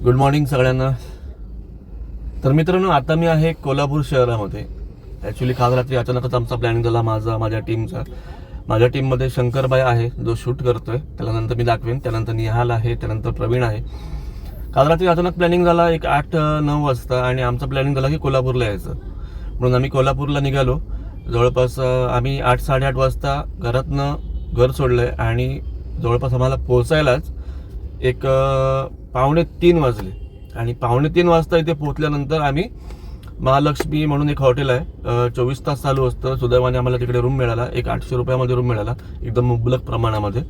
Good morning सगळ्यांना. तर मित्रांनो, आता मी आहे कोल्हापूर शहरामध्ये. ॲक्च्युली काल रात्री अचानकच आमचा प्लॅनिंग झाला माझ्या टीमचा. माझ्या टीममध्ये शंकरबाई आहे जो शूट करतोय, त्यानंतर मी दाखवेन. त्यानंतर निहाल आहे, त्यानंतर प्रवीण आहे. काल रात्री अचानक प्लॅनिंग झाला एक 8-9 वाजता आणि आमचा प्लॅनिंग झाला की कोल्हापूरला यायचं. म्हणून आम्ही कोल्हापूरला निघालो. जवळपास आम्ही 8-8:30 वाजता घरातनं घर सोडलं आहे आणि जवळपास आम्हाला पोचायलाच एक 2:45 वाजले. आणि 2:45 वाजता इथे पोहोचल्यानंतर आम्ही महालक्ष्मी म्हणून एक हॉटेल आहे, 24 तास चालू असतं. सुदैवाने आम्हाला तिकडे रूम मिळाला. एक 800 रुपयामध्ये रूम मिळाला, एकदम मुबलक प्रमाणामध्ये.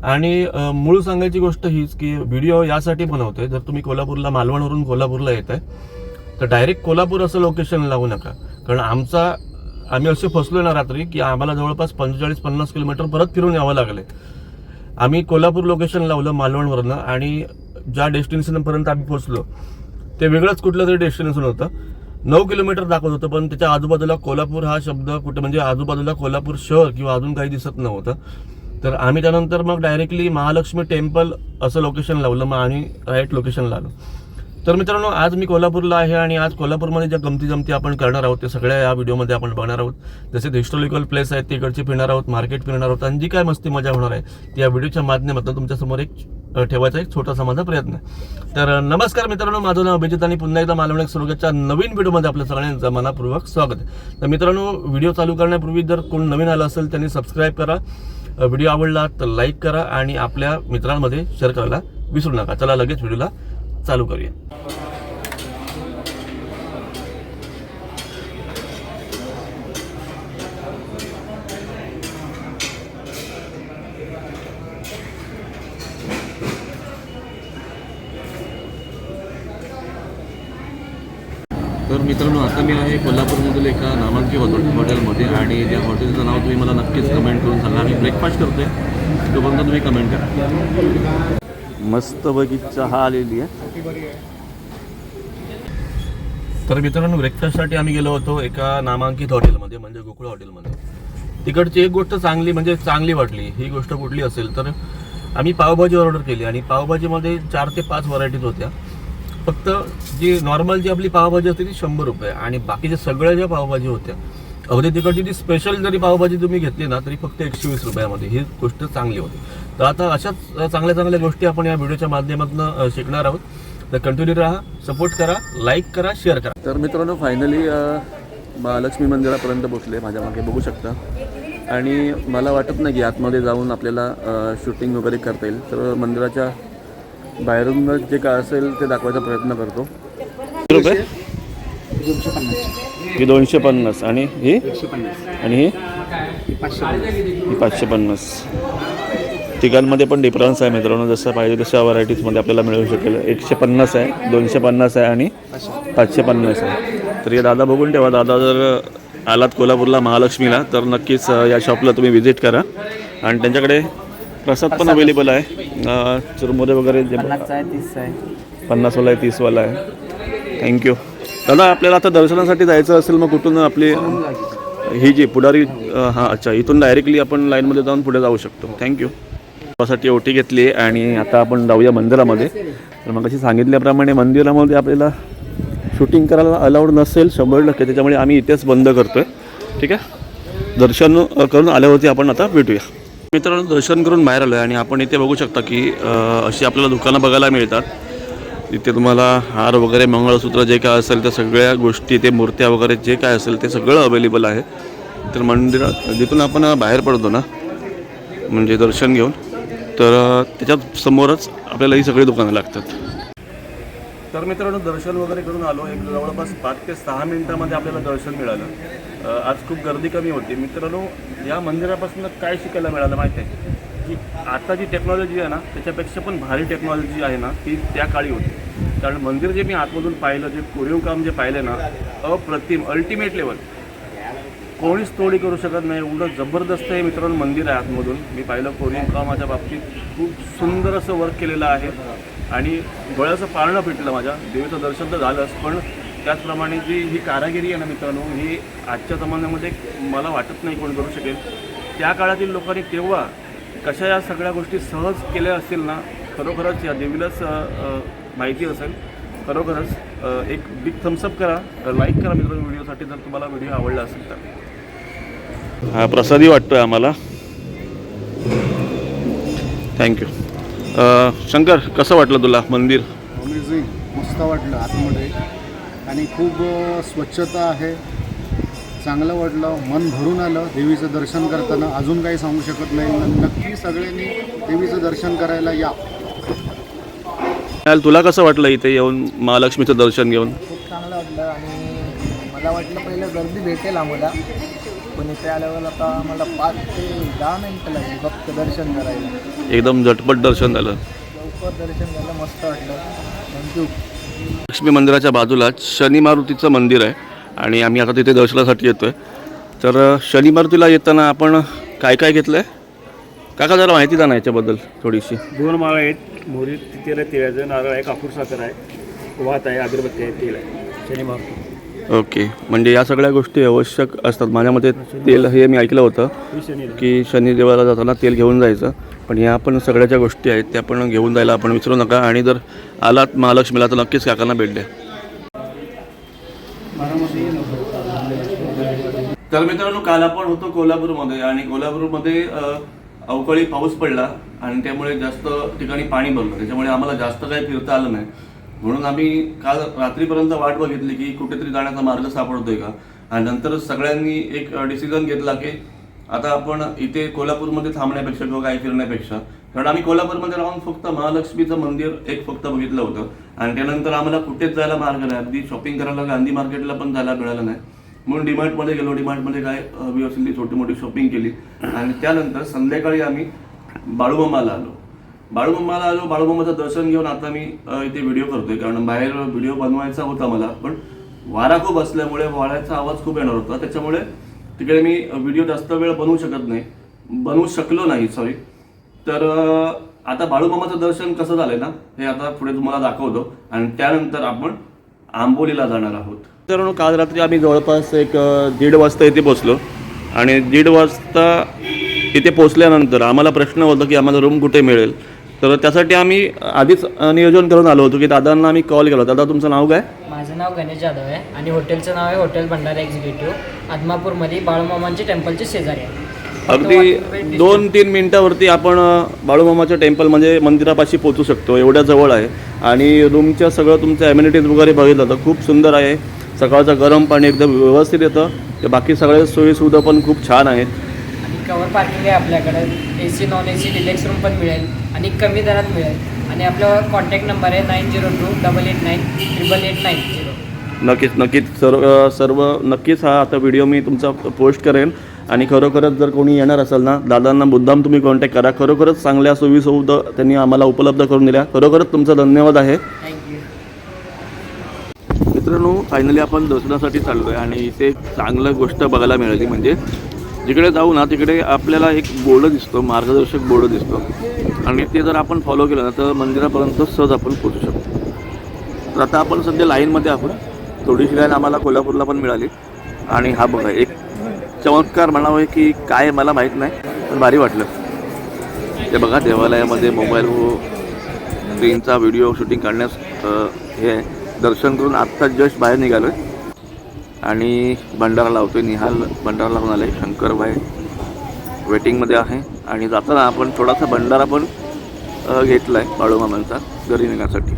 आणि मूळ सांगायची गोष्ट हीच की व्हिडिओ यासाठी बनवतोय, जर तुम्ही कोल्हापूरला मालवणवरून कोल्हापूरला येत आहे तर डायरेक्ट कोल्हापूर असं लोकेशन लावू नका. कारण आम्ही असे फसलो ना रात्री की आम्हाला जवळपास 45-50 किलोमीटर परत फिरून यावं लागले. आम्ही कोल्हापूर लोकेशन लावलं मालवणवरनं आणि ज्या डेस्टिनेशनपर्यंत आम्ही पोहोचलो ते वेगळंच कुठलं तरी डेस्टिनेशन होतं. 9 किलोमीटर दाखवत होतं, पण त्याच्या आजूबाजूला कोल्हापूर हा शब्द कुठे म्हणजे आजूबाजूला कोल्हापूर शहर किंवा अजून काही दिसत नव्हतं. तर आम्ही त्यानंतर मग डायरेक्टली महालक्ष्मी टेम्पल असं लोकेशन लावलं, मग आम्ही राईट लोकेशनला आलो. तर मित्रांनो, आज मी कोल्हापूरला आहे आणि आज कोल्हापूरमध्ये ज्या गमती आपण करणार आहोत ते सगळ्या या व्हिडिओमध्ये आपण बघणार आहोत. जसे हिस्टॉरिकल प्लेस आहेत तिकडची फिरणार आहोत, मार्केट फिरणार आहोत आणि जी काय मस्ती मजा होणार आहे ती या व्हिडिओच्या माध्यमातून तुमच्यासमोर ठेवायचा एक छोटासा माझा प्रयत्न आहे. तर नमस्कार मित्रांनो, माझं नाव अभिजित आणि पुन्हा एकदा मालवण सुरुवातीच्या नवीन व्हिडिओमध्ये आपल्या सगळ्यांचं मनापूर्वक स्वागत आहे. तर मित्रांनो, व्हिडिओ चालू करण्यापूर्वी जर कोण नवीन आलं असेल त्यांनी सबस्क्राईब करा, व्हिडिओ आवडला तर लाईक करा आणि आपल्या मित्रांमध्ये शेअर करायला विसरू नका. चला लगेच व्हिडिओला चालू करूया. तर मित्रांनो, आता मी आहे कोल्हापूरमधील एका नामांकित हॉटेलमध्ये आणि त्या हॉटेलचं नाव तुम्ही मला नक्कीच कमेंट करून सांगा. आम्ही ब्रेकफास्ट करतोय, तोपर्यंत तुम्ही कमेंट करा. मस्त पैकी चहा आलेली आहे. तर मित्रांनो, ब्रेकफास्टसाठी आम्ही गेलो होतो एका नामांकित हॉटेलमध्ये, म्हणजे गोकुळ हॉटेलमध्ये. तिकडची एक गोष्ट चांगली वाटली. ही गोष्ट कुठली असेल तर आम्ही पावभाजी ऑर्डर केली आणि पावभाजीमध्ये 4 ते 5 व्हरायटीज होत्या. फक्त जी नॉर्मल जी आपली पावभाजी असते ती 100 रुपये आणि बाकीच्या सगळ्या ज्या पावभाजी होत्या, अगदी तिकडची ती स्पेशल जरी पावभाजी तुम्ही घेतली ना तरी फक्त 120 रुपयामध्ये. ही गोष्ट चांगली होती. तर आता अशाच चांगल्या गोष्टी आपण या व्हिडिओच्या माध्यमातून शिकणार आहोत. तर कंटिन्यू राहा, सपोर्ट करा, लाईक करा, शेअर करा. तर मित्रांनो, फायनली महालक्ष्मी मंदिरापर्यंत पोहोचले. माझ्या मागे बघू शकता. आणि मला वाटत नाही की आतमध्ये जाऊन आपल्याला शूटिंग वगैरे करता येईल. तर मंदिराच्या बाहेरून जे काय असेल ते दाखवायचा प्रयत्न करतो. रुपये 250 आणि ही 550. तिघांमध्ये पण डिफरन्स आहे मित्रांनो. जसं पाहिजे तशा व्हरायटीजमध्ये आपल्याला मिळू शकेल. 150 आहे, 250 आहे आणि 550 आहे. तर हे दादा बघून ठेवा. दादा जर आलात कोल्हापूरला महालक्ष्मीला तर नक्कीच या शॉपला तुम्ही व्हिजिट करा. आणि त्यांच्याकडे प्रसाद पण अवेलेबल आहे. चुरमुरे वगैरे जे 50 आहे, 30 आहे, 50वाला आहे, 30वाला आहे. थँक्यू दादा. आपल्याला आता दर्शनासाठी जायचं असेल मग कुठून आपली ही जी पुढारी हां अच्छा, इथून डायरेक्टली आपण लाईनमध्ये जाऊन पुढे जाऊ शकतो. थँक्यू. त्यासाठी ओटी घेतली आहे आणि आता आपण जाऊया मंदिरामध्ये. तर मग अशी सांगितल्याप्रमाणे मंदिरामध्ये आपल्याला शूटिंग करायला अलाउड नसेल 100%. त्याच्यामुळे आम्ही इथेच बंद करतो आहे. ठीक आहे. दर्शन करून आल्यावरती आपण आता भेटूया. मित्रांनो, दर्शन करून बाहेर आलो आहे आणि आपण इथे बघू शकता की अशी आपल्याला दुकानं बघायला मिळतात. इथे तुम्हाला हार वगैरे, मंगळसूत्र जे काय असेल त्या सगळ्या गोष्टी, ते मूर्त्या वगैरे जे काय असेल ते सगळं अवेलेबल आहे. तर मंदिरात जिथून आपण बाहेर पडतो ना म्हणजे दर्शन घेऊन, तर त्याच्यात समोरच आपल्याला ही सगळी दुकानं लागतात. तर मित्रांनो, दर्शन वगैरे करून आलो. एक जवळपास 5 ते 6 मिनिटामध्ये आपल्याला दर्शन मिळालं. आज खूप गर्दी कमी होती. मित्रांनो, या मंदिरापासून काय शिकायला मिळालं माहिती आहे की आता जी टेक्नॉलॉजी आहे ना त्याच्यापेक्षा पण भारी टेक्नॉलॉजी आहे ना ती त्या काळी होती. कारण मंदिर जे मी आतमधून पाहिलं, जे कोरीव काम जे पाहिलं ना, अप्रतिम, अल्टिमेट लेवल. कोणीच तोडी करू शकत नाही, एवढं जबरदस्त हे मित्रांनो मंदिर आहे आतमधून. मी पाहिलं कोरीव कामाच्या बाबतीत खूप सुंदर असं वर्क केलेलं आहे आणि डोळ्याचं पारणं फिटलं. माझ्या देवीचं दर्शन तर झालंच, पण त्याचप्रमाणे जी ही कारागिरी आहे ना मित्रांनो, ही आजच्या जमान्यामध्ये मला वाटत नाही कोण करू शकेल. त्या काळातील लोकांनी तेव्हा कशा या सगळ्या गोष्टी सहज केल्या असतील ना, खरोखरच या देवीलाच माहिती असेल. खरोखरच एक बिग थम्सअप करा, लाईक करा मित्रांनो व्हिडिओसाठी जर तुम्हाला व्हिडिओ आवडला असेल तर. हा प्रसादी वाटतोय आम्हाला. थँक्यू. शंकर, कसं वाटलं तुला मंदिर? अमेझिंग, मस्त वाटलं आतमध्ये आणि खूप स्वच्छता आहे. चांगलं वाटलं, मन भरून आलं देवीचं दर्शन करताना. अजून काही सांगू शकत नाही. नक्की सगळ्यांनी देवीचं दर्शन करायला या. तुला कसं वाटलं इथे येऊन महालक्ष्मीचं दर्शन घेऊन? खूप चांगलं वाटलं आणि मला वाटलं पहिलं गर्दी भेटेल आम्हाला, पण इथे आल्यावर आता आम्हाला 5 ते 10 मिनिटं लागली फक्त दर्शन करायला. एकदम झटपट दर्शन झालं, लवकर दर्शन झालं, मस्त वाटलं. थँक्यू. लक्ष्मी मंदिराच्या बाजूलाच शनी मारुतीचं मंदिर आहे आणि आम्ही आता तिथे दर्शनासाठी येतो आहे. तर शनी मारुतीला येताना आपण काय काय घेतलं आहे काका, जरा माहिती द्या ना याच्याबद्दल थोडीशी. 2 माळा आहेत, मोहरी तेल आहे, तिळाचं नारळ आहे, कापूर साखर आहे, वात आहे, अगरबत्ती आहे, तेल आहे, शनी मारुती. ओके, म्हणजे या सगळ्या गोष्टी आवश्यक असतात. माझ्या मते तेल हे मी ऐकलं होतं की शनिदेवाला जाताना तेल घेऊन जायचं, पण या पण सगळ्या ज्या गोष्टी आहेत त्या पण घेऊन जायला आपण विसरू नका. आणि जर आलात महालक्ष्मीला तर नक्कीच काकांना भेट द्या. तर मित्रांनो, काल आपण होतो कोल्हापूरमध्ये आणि कोल्हापूरमध्ये अवकाळी पाऊस पडला आणि त्यामुळे जास्त ठिकाणी पाणी भरलं. त्याच्यामुळे आम्हाला जास्त काही फिरता आलं नाही. म्हणून आम्ही काल रात्रीपर्यंत वाट बघितली की कुठेतरी जाण्याचा मार्ग सापडतोय का. आणि नंतर सगळ्यांनी एक डिसिजन घेतला की आता आपण इथे कोल्हापूरमध्ये थांबण्यापेक्षा किंवा काही फिरण्यापेक्षा, कारण आम्ही कोल्हापूरमध्ये राहून फक्त महालक्ष्मीचं मंदिर एक फक्त बघितलं होतं आणि त्यानंतर आम्हाला कुठेच जायला मार्ग नाही. अगदी शॉपिंग करायला गांधी मार्केटला पण जायला मिळालं नाही. म्हणून डीमार्टमध्ये गेलो, डीमार्टमध्ये काय हवी असेल ती छोटी मोठी शॉपिंग केली आणि त्यानंतर संध्याकाळी आम्ही बाळूमामाला आलो. बाळूमामाचं दर्शन घेऊन आता मी इथे व्हिडिओ करतोय, कारण बाहेर व्हिडिओ बनवायचा होता मला, पण वारा खूप असल्यामुळे वाऱ्याचा आवाज खूप येणार होता. त्याच्यामुळे तिकडे मी व्हिडिओ जास्त वेळ बनवू शकलो नाही. तर आता बाळूमामाचं दर्शन कसं झालंय ना हे आता पुढे तुम्हाला दाखवतो आणि त्यानंतर आपण आंबोलीला जाणार आहोत. तर काल रात्री आम्ही जवळपास एक 1:30 वाजता इथे पोचलो आणि 1:30 वाजता इथे पोचल्यानंतर आम्हाला प्रश्न होता की आम्हाला रूम कुठे मिळेल. तर त्यासाठी आम्ही आधीच नियोजन करून आलो होतो की दादांना आम्ही कॉल केला. दादा, तुमचं नाव काय? माझं नाव गणेश जाधव आहे आणि हॉटेलचं नाव आहे हॉटेल भंडारा एक्झिक्युटिव्ह, आदमापूरमध्ये बाळूमामांच्या टेम्पलच्या शेजारी आहे. अगदी 2-3 मिनिटावरती आपण बाळूमामाच्या टेम्पल म्हणजे मंदिरापाशी पोहोचू शकतो, एवढ्या जवळ आहे. आणि रूमच्या सगळं तुमचं ॲम्युनिटीज वगैरे बघितलं तर खूप सुंदर आहे. सकाळचं गरम पाणी एकदम व्यवस्थित येतं. ते बाकी सगळ्या सोयीसुविधा पण खूखूप छान आहेत. आणि कवर पार्किंग आहे आपल्याकडे. AC non AC deluxe room पण मिळेल आणि कमी दरात मिळेल. आणि आपला कॉन्टॅक्ट नंबर आहे 9028898890. नक्कीच नक्कीच हा आता व्हिडिओ मी तुमचा पोस्ट करेन. आणि खरोखरच जर कोणी येणार असेल ना, दादांना मुद्दाम तुम्ही कॉन्टॅक्ट करा. खरोखरच चांगल्या सोयीसुविधा त्यांनी आम्हाला उपलब्ध करून दिल्या. खरोखरच तुमचा धन्यवाद आहे. थँक्यू. मित्रांनो, फायनली आपण दर्शनासाठी चाललो आहे आणि इथे एक चांगलं गोष्ट बघायला मिळाली. म्हणजे जिकडे जाऊ ना तिकडे आपल्याला एक बोर्ड दिसतो, मार्गदर्शक बोर्ड दिसतो आणि ते जर आपण फॉलो केलं ना तर मंदिरापर्यंत सहज आपण पोहोचू शकतो. तर आता आपण सध्या लाईनमध्ये आहोत. थोडीशी लाईन आम्हाला कोल्हापूरला पण मिळाली. आणि हा बघा एक चमत्कार म्हणावं की काय मला माहीत नाही, पण भारी वाटलं. ते बघा देवालयामध्ये मोबाईल स्क्रीनचा व्हिडिओ शूटिंग करण्यास हे दर्शन करून आत्ता जस्ट बाहेर निघालो आहे आणि भंडारा लावतोय. निहाल भंडारा लावून आले. शंकरबाई वेटिंगमध्ये आहे आणि जाताना आपण थोडासा भंडारा पण घेतला आहे बाळूमामांचा घरी निघण्यासाठी.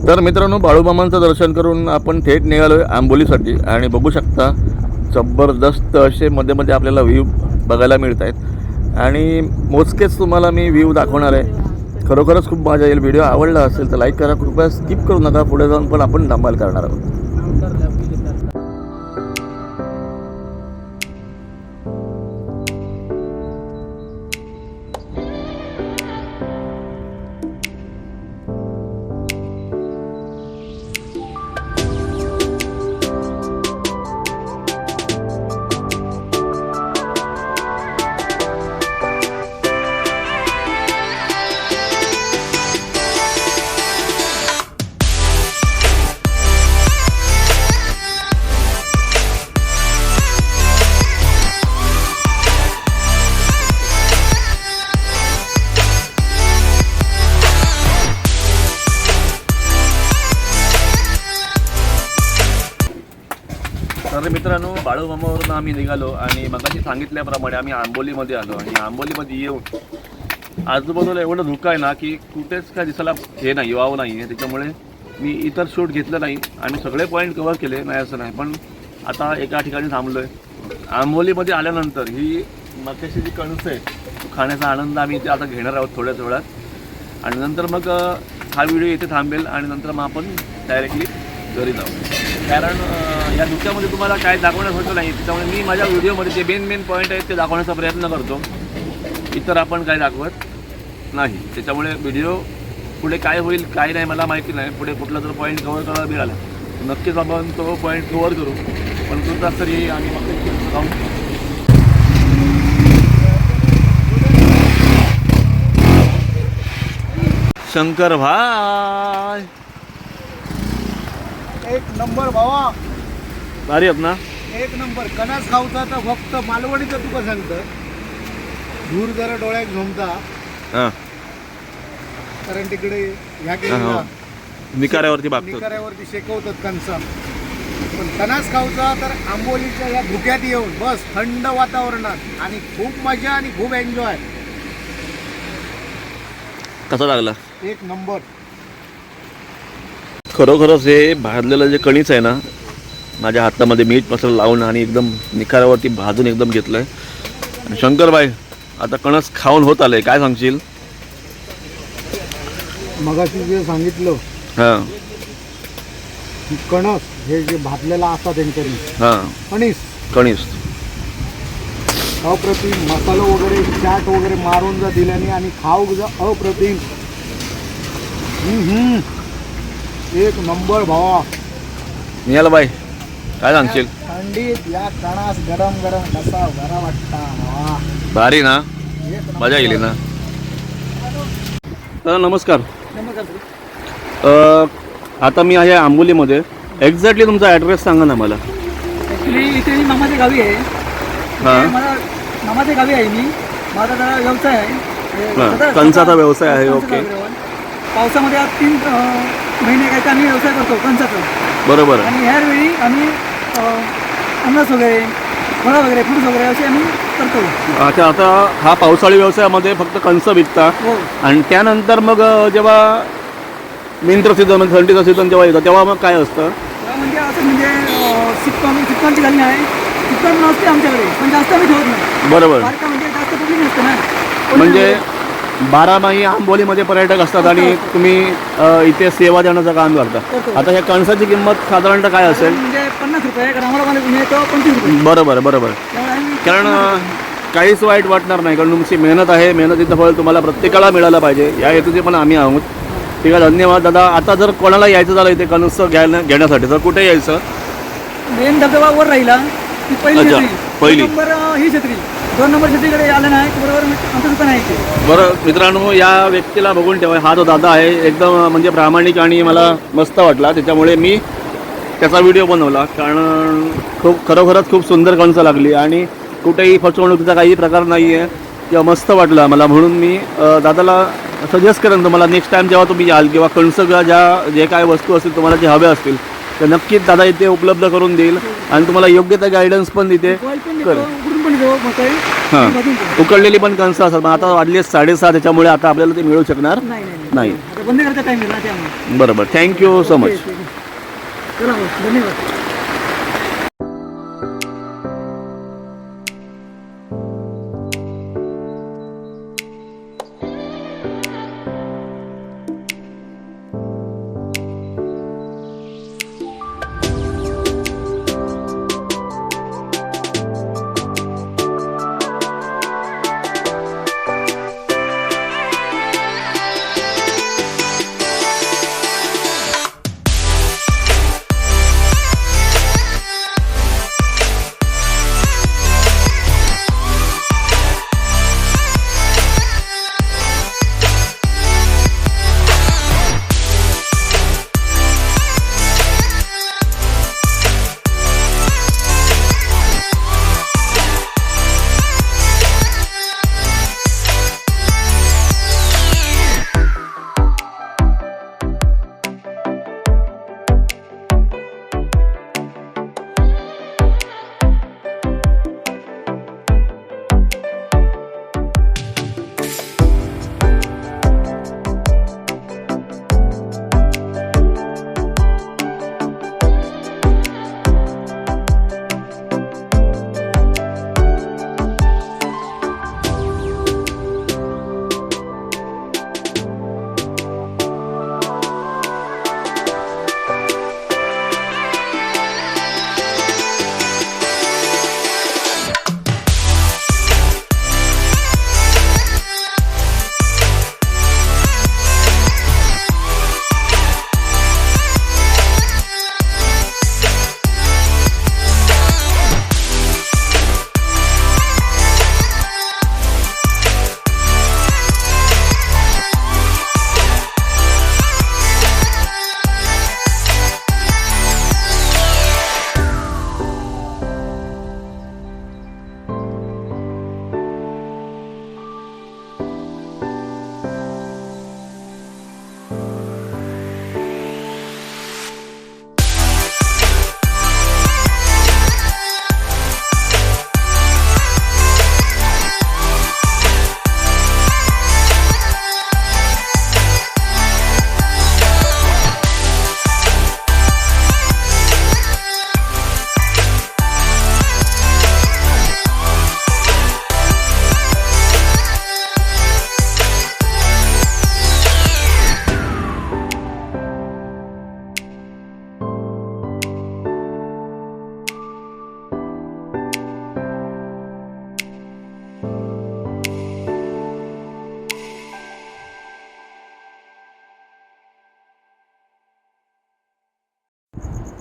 तर मित्रांनो, बाळूमामांचं दर्शन करून आपण थेट निघालो आहे आंबोलीसाठी आणि बघू शकता जबरदस्त असे मध्ये मध्ये आपल्याला व्ह्यू बघायला मिळत आहेत आणि मोजकेच तुम्हाला मी व्ह्यू दाखवणार आहे. खरोखरच खूप मजा येईल. व्हिडिओ आवडला असेल तर लाईक करा, कृपया स्किप करू नका. पुढे जाऊन पण आपण धमाल करणार आहोत. तर मित्रांनो, बाळूमामावरून आम्ही निघालो आणि मगाशी सांगितल्याप्रमाणे आम्ही आंबोलीमध्ये आलो आणि आंबोलीमध्ये येऊन आजूबाजूला एवढं धुकं आहे ना की कुठेच काय दिसायला हे नाही, वाव नाही आहे. त्याच्यामुळे मी इतर शूट घेतलं नाही. आम्ही सगळे पॉईंट कव्हर केले, नाही असं नाही, पण आता एका ठिकाणी थांबलो आहे. आंबोलीमध्ये आल्यानंतर ही मक्याची जी कणसं आहे खाण्याचा आनंद आम्ही इथे आता घेणार आहोत थोड्याच वेळात. आणि नंतर मग हा व्हिडिओ इथे थांबेल आणि नंतर मग आपण डायरेक्टली घरी जाऊ. कारण या धुक्यामध्ये तुम्हाला काय दाखवण्यात होतं नाही, त्याच्यामुळे मी माझ्या व्हिडिओमध्ये जे मेन पॉईंट आहेत ते दाखवण्याचा प्रयत्न करतो. इतर आपण काय दाखवत नाही. त्याच्यामुळे व्हिडिओ पुढे काय होईल काय नाही मला माहिती नाही. पुढे कुठला जर पॉईंट कव्हर करायला मिळाला नक्कीच आपण तो पॉईंट कव्हर करू. पण तुमचा तरी आम्ही मग जाऊन शंकर भाई एक नंबर भावा, भारी आहेत ना. एक नंबर. कणस खाऊचा तर फक्त मालवणीचं तुका सांगतं, धूर जरा डोळ्यात झोमता. हां, कारण तिकडे ह्या केळीला निकाऱ्यावरती बागतो. निकाऱ्यावरती शेकवतात कणसा. पण कणस खाऊचा तर आंबोलीच्या या धुक्यात येऊन बस थंड वातावरणात आणि खूप मजा आणि खूप एन्जॉय. कसा लागला? एक नंबर. खरोखरच हे भाजलेलं जे कणीच आहे ना, माझ्या हातामध्ये मीठ मसाला लावून आणि एकदम निखाऱ्यावरती भाजून एकदम घेतलं आहे. आणि शंकरबाई, आता कणस खाऊन होत आलंय, काय सांगशील? मगाशी जे सांगितलं हां की कणस हे जे भाजलेला असतात त्यांच्यानी हां, कणीस अप्रतिम. मसाला वगैरे चाट वगैरे मारून जा दिल्याने आणि खाऊ जा अप्रतिम. एक नंबर भावा. निहालबाई, काय सांगशील? थंडीत या कणास गरम गरम कसा बरा वाटता भावा. भारी ना, एक नंबर. मजा गेली ना. नमस्कार. नमस्कार. आता मी आहे आंबोलीमध्ये. एक्झॅक्टली तुमचा ॲड्रेस सांगा ना मला. ॲक्च्युली इथे मी मामाच्या गावी आहे. हां. इथे मला मामाच्या गावी आहे मी. माझा जरा व्यवसाय आहे. हां, कणसाचा व्यवसाय आहे. ओके, पावसामध्ये आज 3 महिने काय आम्ही व्यवसाय करतो कणसाचा. बरोबर. आणि ह्यावेळी आम्ही अननस वगैरे, फळं वगैरे, फ्रूट्स वगैरे असे आम्ही करतो. अच्छा, आता हा पावसाळी व्यवसायामध्ये फक्त कणसं विकता हो. आणि त्यानंतर मग जेव्हा विंटर सीझन, थंडीचा सीझन जेव्हा येतं तेव्हा मग काय असतं? तेव्हा म्हणजे असं म्हणजे सिटकॉनची गाणी आहे. सिटकॉन असते आमच्याकडे, पण जास्त आम्ही ठेवत नाही. बरोबर. बारका म्हणजे जास्त पब्लिक नसतं ना. म्हणजे 12 आंबोलीमध्ये पर्यटक असतात आणि तुम्ही इथे सेवा देण्याचं काम करता. आता ह्या कणसाची किंमत साधारणतः काय असेल? म्हणजे 50 रुपये, कारण आम्हाला मिळतो 25 रुपये. बरोबर. त्यामुळे आम्ही कारण काहीच वाईट वाटणार नाही, कारण तुमची मेहनत आहे. मेहनतीचं फळ तुम्हाला प्रत्येकाला मिळालं पाहिजे, या हेतूचे पण आम्ही आहोत. ठीक आहे, धन्यवाद दादा. आता जर कोणाला यायचं झालं इथे कणस घेण्यासाठी तर कुठे यायचं? मेन धबधबा वर राहिला ती पहिली अच्छा, छत्री. पहिली. 2 नंबर ही छत्री. 2 नंबर छत्रीकडे आलं नाही की बरोबर आमचं दुकान आहे इथे. बरं मित्रांनो, या व्यक्तीला बघून ठेवा. हा जो दादा आहे एकदम म्हणजे प्रामाणिक आणि मला मस्त वाटला, त्याच्यामुळे मी त्याचा व्हिडिओ बनवला. कारण खरोखरच खूप सुंदर कणसं लागली आणि कुठेही फसवणुकीचा काही प्रकार नाही आहे किंवा मस्त वाटला मला. म्हणून मी दादाला सजेस्ट करेन तुम्हाला नेक्स्ट टाईम जेव्हा तुम्ही याल किंवा कणसं जे काय वस्तू असतील तुम्हाला जे हव्या असतील तर नक्कीच दादा इथे उपलब्ध करून देईल आणि तुम्हाला योग्य त्या गायडन्स पण इथे Oil पण देतो, करेल. उकडून पण देतो, मकई. हां, भाजून देतो. उकडलेली पण कणसं असतात. पण आता वाजली 6:30, त्याच्यामुळे आता आपल्याला ते मिळू शकणार नाही. आता बंद करायचा टाइम आहे ना त्यामुळे. बरोबर. Thank you so much. चला भाऊ, धन्यवाद.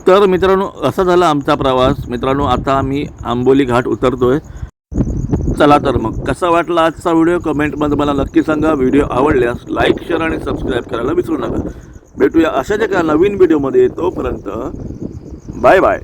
तर मित्रांनो असा झाला आमचा प्रवास. मित्रांनो आता आम्ही आंबोली घाट उतरतोय. चला तर मग कसा वाटला आजचा व्हिडिओ कमेंटमध्ये मला नक्की सांगा. व्हिडिओ आवडल्यास लाईक शेअर आणि सबस्क्राईब करायला विसरू नका. भेटूया अशाच एका नवीन व्हिडिओमध्ये. तोपर्यंत बाय बाय.